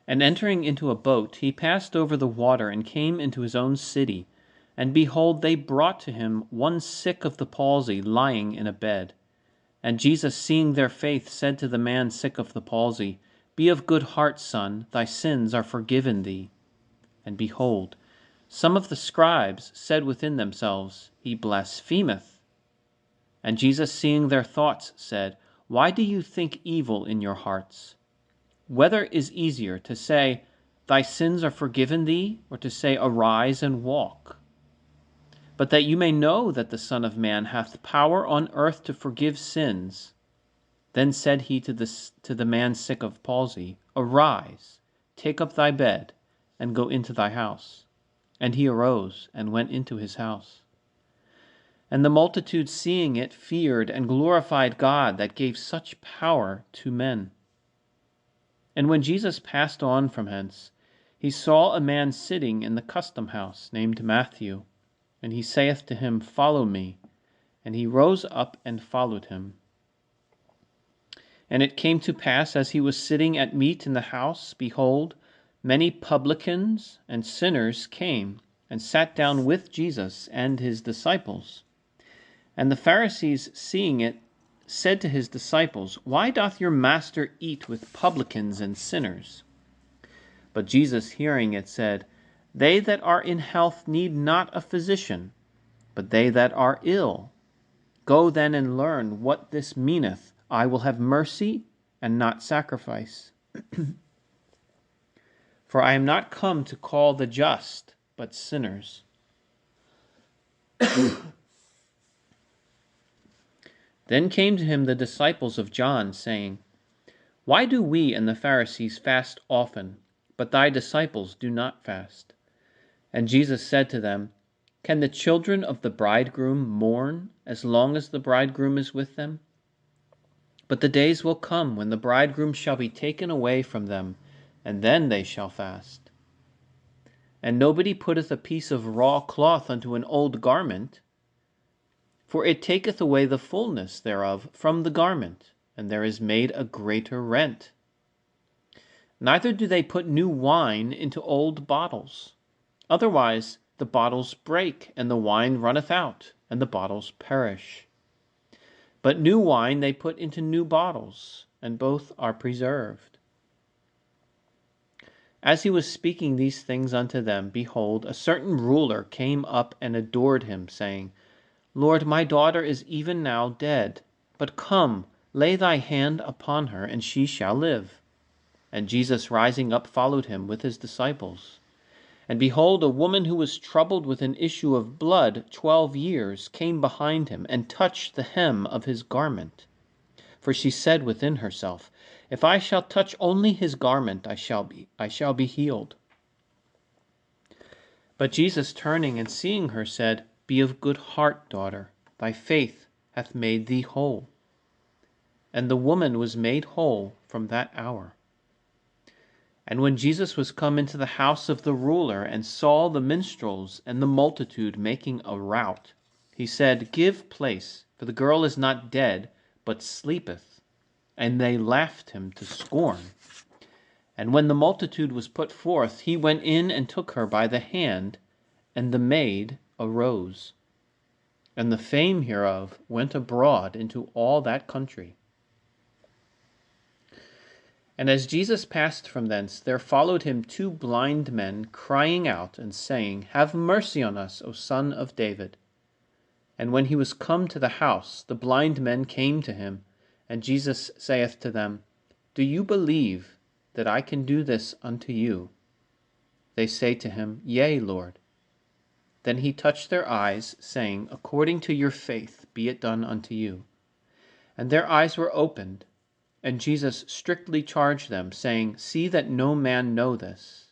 And entering into a boat, he passed over the water and came into his own city. And behold, they brought to him one sick of the palsy, lying in a bed. And Jesus, seeing their faith, said to the man sick of the palsy, Be of good heart, son, thy sins are forgiven thee. And behold, some of the scribes said within themselves, He blasphemeth. And Jesus, seeing their thoughts, said, Why do you think evil in your hearts? Whether is easier, to say, Thy sins are forgiven thee, or to say, Arise and walk? But that you may know that the Son of Man hath power on earth to forgive sins. Then said he to the man sick of palsy, Arise, take up thy bed, and go into thy house. And he arose, and went into his house. And the multitude, seeing it, feared and glorified God that gave such power to men. And when Jesus passed on from hence, he saw a man sitting in the custom house, named Matthew. And he saith to him, Follow me. And he rose up and followed him. And it came to pass, as he was sitting at meat in the house, behold, many publicans and sinners came and sat down with Jesus and his disciples. And the Pharisees, seeing it, said to his disciples, Why doth your master eat with publicans and sinners? But Jesus, hearing it, said, They that are in health need not a physician, but they that are ill. Go then and learn what this meaneth, I will have mercy and not sacrifice. For I am not come to call the just, but sinners. Then came to him the disciples of John, saying, Why do we and the Pharisees fast often, but thy disciples do not fast? And Jesus said to them, Can the children of the bridegroom mourn as long as the bridegroom is with them? But the days will come when the bridegroom shall be taken away from them, and then they shall fast. And nobody putteth a piece of raw cloth unto an old garment, for it taketh away the fullness thereof from the garment, and there is made a greater rent. Neither do they put new wine into old bottles. Otherwise the bottles break, and the wine runneth out, and the bottles perish. But new wine they put into new bottles, and both are preserved. As he was speaking these things unto them, behold, a certain ruler came up and adored him, saying, Lord, my daughter is even now dead, but come, lay thy hand upon her, and she shall live. And Jesus, rising up, followed him with his disciples. And behold, a woman who was troubled with an issue of blood 12 years came behind him, and touched the hem of his garment. For she said within herself, If I shall touch only his garment, I shall be healed. But Jesus, turning and seeing her, said, Be of good heart, daughter, thy faith hath made thee whole. And the woman was made whole from that hour. And when Jesus was come into the house of the ruler, and saw the minstrels and the multitude making a rout, he said, Give place, for the girl is not dead, but sleepeth. And they laughed him to scorn. And when the multitude was put forth, he went in and took her by the hand, and the maid arose. And the fame hereof went abroad into all that country. And as Jesus passed from thence, there followed him 2 blind men, crying out and saying, Have mercy on us, O Son of David. And when he was come to the house, the blind men came to him, and Jesus saith to them, Do you believe that I can do this unto you? They say to him, Yea, Lord. Then he touched their eyes, saying, According to your faith be it done unto you. And their eyes were opened, and Jesus strictly charged them, saying, See that no man know this.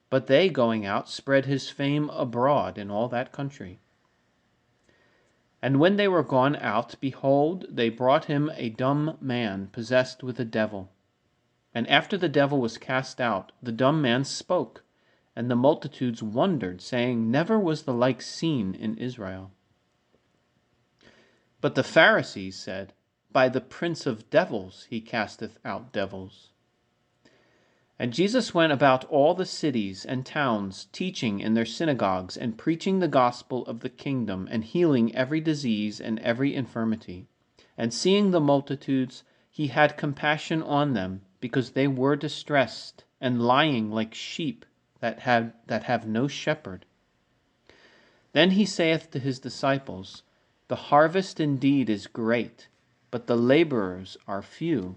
But they, going out, spread his fame abroad in all that country. And when they were gone out, behold, they brought him a dumb man possessed with a devil. And after the devil was cast out, the dumb man spoke, and the multitudes wondered, saying, Never was the like seen in Israel. But the Pharisees said, By the prince of devils he casteth out devils. And Jesus went about all the cities and towns, teaching in their synagogues, and preaching the gospel of the kingdom, and healing every disease and every infirmity. And seeing the multitudes, he had compassion on them, because they were distressed, and lying like sheep that have no shepherd. Then he saith to his disciples, The harvest indeed is great, but the laborers are few.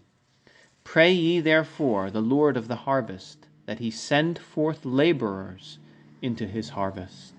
Pray ye therefore the Lord of the harvest, that he send forth laborers into his harvest.